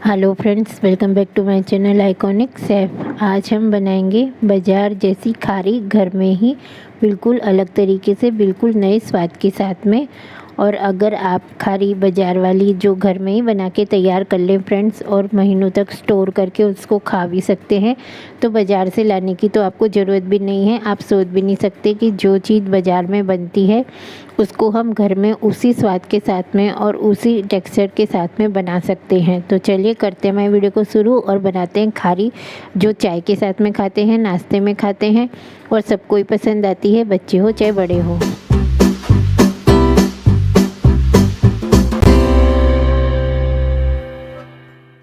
Hello friends, welcome back to my channel iconic chef. आज हम बनाएंगे बाज़ार जैसी खारी घर में ही बिल्कुल अलग तरीके से, बिल्कुल नए स्वाद के साथ में। और अगर आप खारी बाज़ार वाली जो घर में ही बना के तैयार कर लें फ्रेंड्स, और महीनों तक स्टोर करके उसको खा भी सकते हैं, तो बाज़ार से लाने की तो आपको ज़रूरत भी नहीं है। आप सोच भी नहीं सकते कि जो चीज़ बाज़ार में बनती है उसको हम घर में उसी स्वाद के साथ में और उसी टेक्सचर के साथ में बना सकते हैं। तो चलिए करते हैं मैं वीडियो को शुरू और बनाते हैं खारी, जो चाय के साथ में खाते हैं, नाश्ते में खाते हैं और सबको ही पसंद आती है, बच्चे हो चाहे बड़े हो।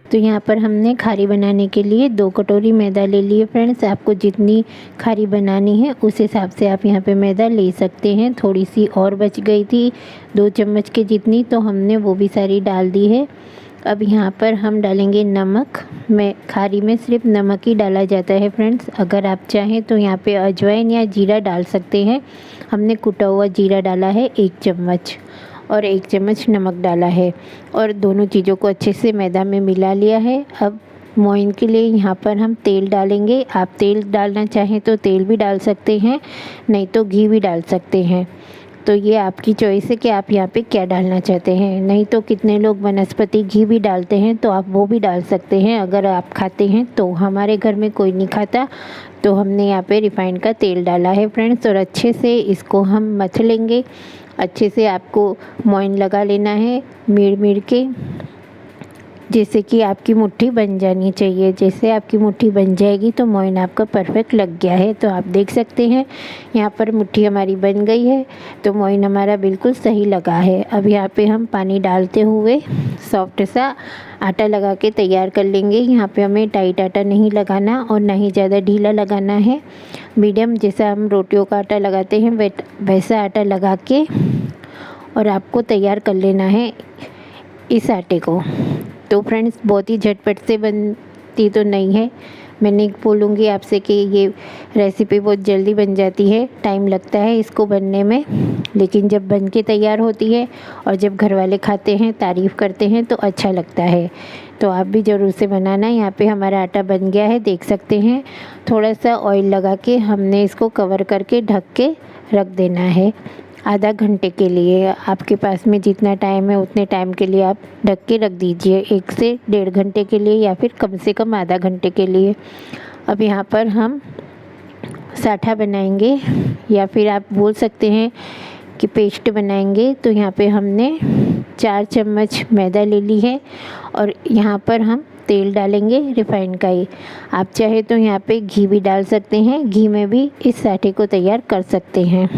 तो यहाँ पर हमने खारी बनाने के लिए 2 कटोरी मैदा ले लिए फ्रेंड्स। आपको जितनी खारी बनानी है उस हिसाब से आप यहाँ पे मैदा ले सकते हैं। थोड़ी सी और बच गई थी 2 चम्मच के जितनी, तो हमने वो भी सारी डाल दी है। अब यहाँ पर हम डालेंगे नमक। खारी में सिर्फ नमक ही डाला जाता है फ्रेंड्स। अगर आप चाहें तो यहाँ पे अजवाइन या जीरा डाल सकते हैं। हमने कुटा हुआ जीरा डाला है 1 चम्मच और 1 चम्मच नमक डाला है और दोनों चीज़ों को अच्छे से मैदा में मिला लिया है। अब मोइन के लिए यहाँ पर हम तेल डालेंगे। आप तेल डालना चाहें तो तेल भी डाल सकते हैं, नहीं तो घी भी डाल सकते हैं। तो ये आपकी चॉइस है कि आप यहाँ पे क्या डालना चाहते हैं। नहीं तो कितने लोग वनस्पति घी भी डालते हैं, तो आप वो भी डाल सकते हैं अगर आप खाते हैं। तो हमारे घर में कोई नहीं खाता, तो हमने यहाँ पे रिफाइंड का तेल डाला है फ्रेंड्स। और अच्छे से इसको हम मथ लेंगे। अच्छे से आपको मोइन लगा लेना है मिड़ के, जैसे कि आपकी मुट्ठी बन जानी चाहिए। जैसे आपकी मुट्ठी बन जाएगी तो मोइन आपका परफेक्ट लग गया है। तो आप देख सकते हैं यहाँ पर मुट्ठी हमारी बन गई है, तो मोइन हमारा बिल्कुल सही लगा है। अब यहाँ पे हम पानी डालते हुए सॉफ्ट सा आटा लगा के तैयार कर लेंगे। यहाँ पे हमें टाइट आटा नहीं लगाना और ना ही ज़्यादा ढीला लगाना है। मीडियम, जैसा हम रोटियों का आटा लगाते हैं वैसा आटा लगा के और आपको तैयार कर लेना है इस आटे को। तो फ्रेंड्स, बहुत ही झटपट से बनती तो नहीं है। मैं नहीं बोलूँगी आपसे कि ये रेसिपी बहुत जल्दी बन जाती है, टाइम लगता है इसको बनने में, लेकिन जब बन के तैयार होती है और जब घर वाले खाते हैं, तारीफ़ करते हैं, तो अच्छा लगता है। तो आप भी ज़रूर से बनाना। यहाँ पे हमारा आटा बन गया है, देख सकते हैं। थोड़ा सा ऑयल लगा के हमने इसको कवर करके ढक के रख देना है आधा घंटे के लिए। आपके पास में जितना टाइम है उतने टाइम के लिए आप ढक के रख दीजिए, 1 से 1.5 घंटे के लिए या फिर कम से कम आधा घंटे के लिए। अब यहाँ पर हम साठा बनाएंगे या फिर आप बोल सकते हैं कि पेस्ट बनाएंगे। तो यहाँ पे हमने 4 चम्मच मैदा ले ली है और यहाँ पर हम तेल डालेंगे रिफाइंड का ही। आप चाहे तो यहाँ पे घी भी डाल सकते हैं, घी में भी इस साठे को तैयार कर सकते हैं।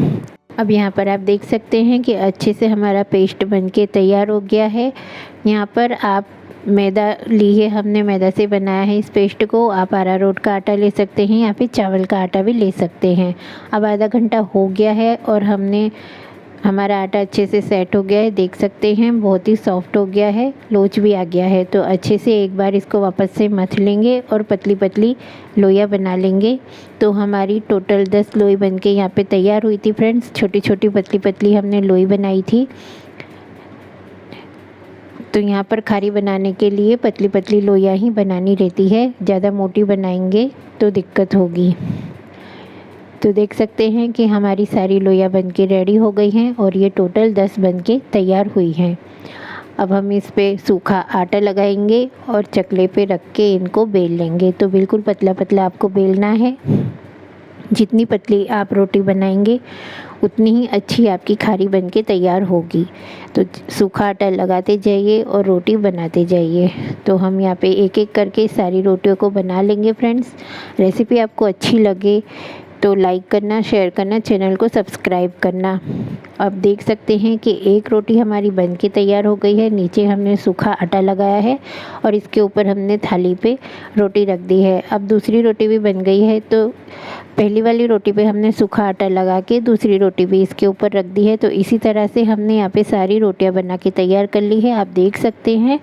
अब यहाँ पर आप देख सकते हैं कि अच्छे से हमारा पेस्ट बनके तैयार हो गया है। यहाँ पर आप मैदा ली है, हमने मैदा से बनाया है इस पेस्ट को। आप अरारोट का आटा ले सकते हैं या फिर चावल का आटा भी ले सकते हैं। अब आधा घंटा हो गया है और हमारा आटा अच्छे से सेट हो गया है, देख सकते हैं बहुत ही सॉफ्ट हो गया है, लोच भी आ गया है। तो अच्छे से एक बार इसको वापस से मथ लेंगे और पतली पतली लोइयाँ बना लेंगे। तो हमारी टोटल 10 लोई बनके यहाँ पे तैयार हुई थी फ्रेंड्स। छोटी छोटी पतली पतली हमने लोई बनाई थी। तो यहाँ पर खारी बनाने के लिए पतली पतली लोइयाँ ही बनानी रहती है, ज़्यादा मोटी बनाएंगे तो दिक्कत होगी। तो देख सकते हैं कि हमारी सारी लोइयाँ बनके रेडी हो गई हैं और ये टोटल 10 बनके तैयार हुई हैं। अब हम इस पे सूखा आटा लगाएंगे और चकले पे रख के इनको बेल लेंगे। तो बिल्कुल पतला पतला आपको बेलना है। जितनी पतली आप रोटी बनाएंगे उतनी ही अच्छी आपकी खारी बनके तैयार होगी। तो सूखा आटा लगाते जाइए और रोटी बनाते जाइए। तो हम यहाँ पे एक एक करके सारी रोटियों को बना लेंगे फ्रेंड्स। रेसिपी आपको अच्छी लगे तो लाइक करना, शेयर करना, चैनल को सब्सक्राइब करना। अब देख सकते हैं कि एक रोटी हमारी बनके तैयार हो गई है। नीचे हमने सूखा आटा लगाया है और इसके ऊपर हमने थाली पे रोटी रख दी है। अब दूसरी रोटी भी बन गई है। तो पहली वाली रोटी पे हमने सूखा आटा लगा के दूसरी रोटी भी इसके ऊपर रख दी है। तो इसी तरह से हमने यहाँ पे सारी रोटियाँ बना के तैयार कर ली है, आप देख सकते हैं।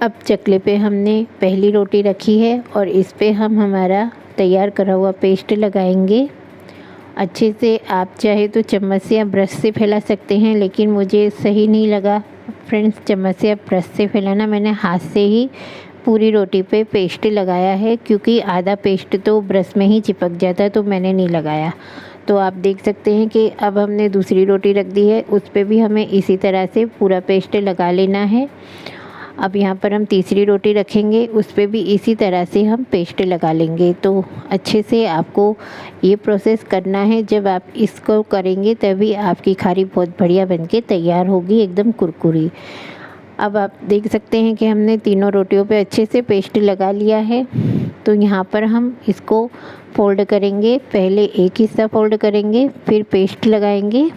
अब चकले पे हमने पहली रोटी रखी है और इस पे हम हमारा तैयार करा हुआ पेस्ट लगाएंगे। अच्छे से आप चाहे तो चम्मच से या ब्रश से फैला सकते हैं, लेकिन मुझे सही नहीं लगा फ्रेंड्स चम्मच से, अब ब्रश से फैलाना। मैंने हाथ से ही पूरी रोटी पे पेस्ट लगाया है, क्योंकि आधा पेस्ट तो ब्रश में ही चिपक जाता है, तो मैंने नहीं लगाया। तो आप देख सकते हैं कि अब हमने दूसरी रोटी रख दी है, उस पर भी हमें इसी तरह से पूरा पेस्ट लगा लेना है। अब यहाँ पर हम तीसरी रोटी रखेंगे, उस पर भी इसी तरह से हम पेस्ट लगा लेंगे। तो अच्छे से आपको ये प्रोसेस करना है। जब आप इसको करेंगे तभी आपकी खारी बहुत बढ़िया बनके तैयार होगी, एकदम कुरकुरी। अब आप देख सकते हैं कि हमने तीनों रोटियों पे अच्छे से पेस्ट लगा लिया है। तो यहाँ पर हम इसको फोल्ड करेंगे। पहले एक हिस्सा फोल्ड करेंगे, फिर पेस्ट लगाएंगे,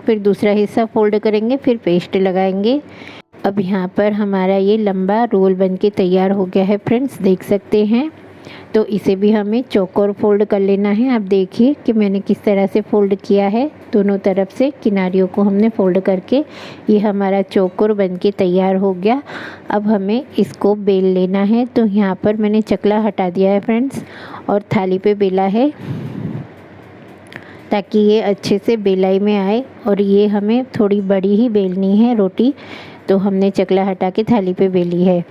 फिर दूसरा हिस्सा फोल्ड करेंगे, फिर पेस्ट लगाएंगे। अब यहाँ पर हमारा ये लंबा रोल बनके तैयार हो गया है फ्रेंड्स, देख सकते हैं। तो इसे भी हमें चौकोर फोल्ड कर लेना है। आप देखिए कि मैंने किस तरह से फोल्ड किया है। दोनों तरफ से किनारियों को हमने फोल्ड करके ये हमारा चौकोर बनके तैयार हो गया। अब हमें इसको बेल लेना है। तो यहाँ पर मैंने चकला हटा दिया है फ्रेंड्स, और थाली पे बेला है, ताकि ये अच्छे से बेलाई में आए। और ये हमें थोड़ी बड़ी ही बेलनी है रोटी, तो हमने चकला हटा के थाली पे बेली है।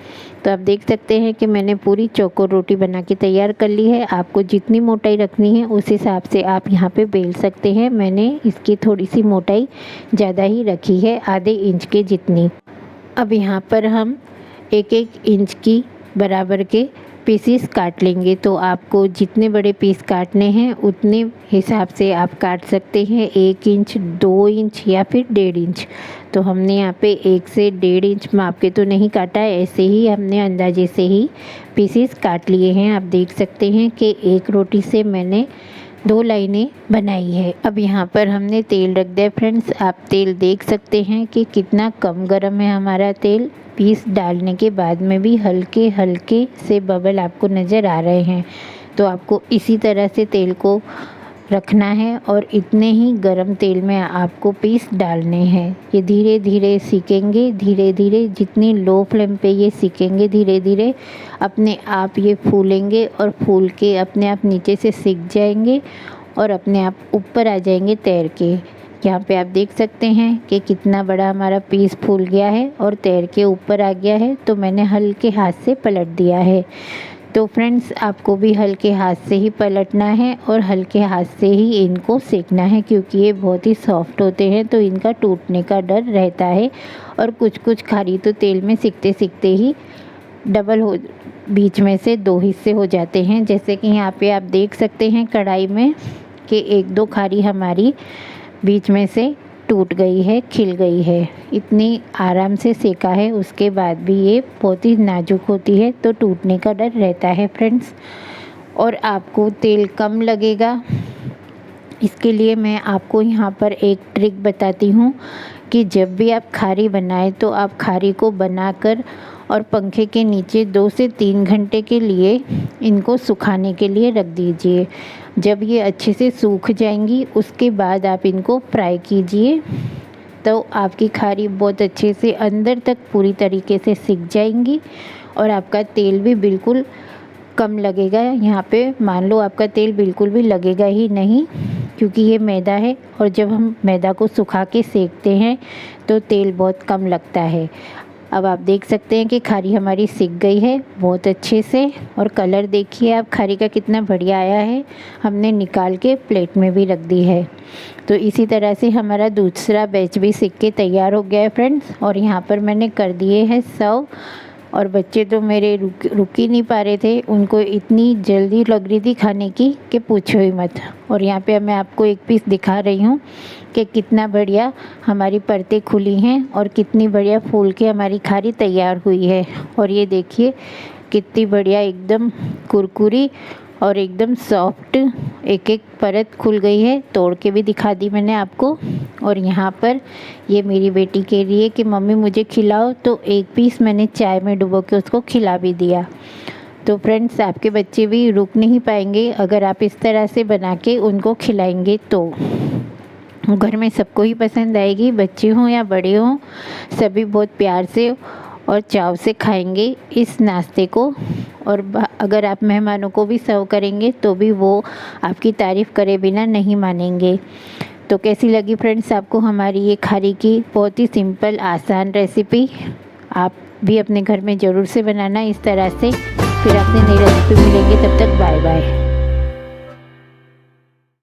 तो आप देख सकते हैं कि मैंने पूरी चौकोर रोटी बना के तैयार कर ली है। आपको जितनी मोटाई रखनी है उस हिसाब से आप यहाँ पे बेल सकते हैं। मैंने इसकी थोड़ी सी मोटाई ज़्यादा ही रखी है, आधे इंच के जितनी। अब यहाँ पर हम 1-1 इंच की बराबर के पीसीस काट लेंगे। तो आपको जितने बड़े पीस काटने हैं उतने हिसाब से आप काट सकते हैं, 1 इंच, 2 इंच या फिर 1.5 इंच। तो हमने यहाँ पे 1 से 1.5 इंच माप के तो नहीं काटा है, ऐसे ही हमने अंदाजे से ही पीसीस काट लिए हैं। आप देख सकते हैं कि एक रोटी से मैंने 2 लाइनें बनाई है। अब यहाँ पर हमने तेल रख दिया फ्रेंड्स। आप तेल देख सकते हैं कि कितना कम गर्म है हमारा तेल। पीस डालने के बाद में भी हल्के हल्के से बबल आपको नज़र आ रहे हैं। तो आपको इसी तरह से तेल को रखना है, और इतने ही गरम तेल में आपको पीस डालने हैं। ये धीरे धीरे सीखेंगे, धीरे धीरे, जितनी लो फ्लेम पे ये सीखेंगे धीरे धीरे अपने आप ये फूलेंगे, और फूल के अपने आप नीचे से सीख जाएंगे और अपने आप ऊपर आ जाएंगे तैर के। यहाँ पे आप देख सकते हैं कि कितना बड़ा हमारा पीस फूल गया है और तैर के ऊपर आ गया है। तो मैंने हल्के हाथ से पलट दिया है। तो फ्रेंड्स आपको भी हल्के हाथ से ही पलटना है और हल्के हाथ से ही इनको सेकना है, क्योंकि ये बहुत ही सॉफ्ट होते हैं, तो इनका टूटने का डर रहता है। और कुछ खारी तो तेल में सीखते सीखते ही डबल हो, बीच में से 2 हिस्से हो जाते हैं। जैसे कि यहाँ पे आप देख सकते हैं कढ़ाई में कि 1-2 खारी हमारी बीच में से टूट गई है, खिल गई है। इतनी आराम से सेका है, उसके बाद भी ये बहुत ही नाजुक होती है, तो टूटने का डर रहता है फ्रेंड्स। और आपको तेल कम लगेगा, इसके लिए मैं आपको यहाँ पर एक ट्रिक बताती हूँ कि जब भी आप खारी बनाएं तो आप खारी को बनाकर और पंखे के नीचे 2 से 3 घंटे के लिए इनको सुखाने के लिए रख दीजिए। जब ये अच्छे से सूख जाएंगी उसके बाद आप इनको फ्राई कीजिए, तो आपकी खारी बहुत अच्छे से अंदर तक पूरी तरीके से सिक जाएंगी और आपका तेल भी बिल्कुल कम लगेगा। यहाँ पे मान लो आपका तेल बिल्कुल भी लगेगा ही नहीं, क्योंकि ये मैदा है, और जब हम मैदा को सुखा के सेकते हैं तो तेल बहुत कम लगता है। अब आप देख सकते हैं कि खारी हमारी सिक गई है बहुत अच्छे से, और कलर देखिए आप खारी का कितना बढ़िया आया है। हमने निकाल के प्लेट में भी रख दी है। तो इसी तरह से हमारा दूसरा बैच भी सिक के तैयार हो गया है फ्रेंड्स। और यहाँ पर मैंने कर दिए हैं सर्व, और बच्चे तो मेरे रुक ही नहीं पा रहे थे, उनको इतनी जल्दी लग रही थी खाने की कि पूछो ही मत। और यहाँ पे मैं आपको एक पीस दिखा रही हूँ कि कितना बढ़िया हमारी परतें खुली हैं और कितनी बढ़िया फूल के हमारी खारी तैयार हुई है। और ये देखिए कितनी बढ़िया एकदम कुरकुरी और एकदम सॉफ्ट एक एक परत खुल गई है। तोड़ के भी दिखा दी मैंने आपको। और यहाँ पर ये मेरी बेटी के लिए कि मम्मी मुझे खिलाओ, तो एक पीस मैंने चाय में डुबो के उसको खिला भी दिया। तो फ्रेंड्स आपके बच्चे भी रुक नहीं पाएंगे अगर आप इस तरह से बना के उनको खिलाएंगे, तो घर में सबको ही पसंद आएगी, बच्चे हों या बड़े हों, सभी बहुत प्यार से और चाव से खाएंगे इस नाश्ते को। और अगर आप मेहमानों को भी सर्व करेंगे तो भी वो आपकी तारीफ़ करे बिना नहीं मानेंगे। तो कैसी लगी फ्रेंड्स आपको हमारी ये खारी की बहुत ही सिंपल आसान रेसिपी। आप भी अपने घर में ज़रूर से बनाना इस तरह से। फिर आपसे नई रेसिपी मिलेंगे, तब तक बाय बाय।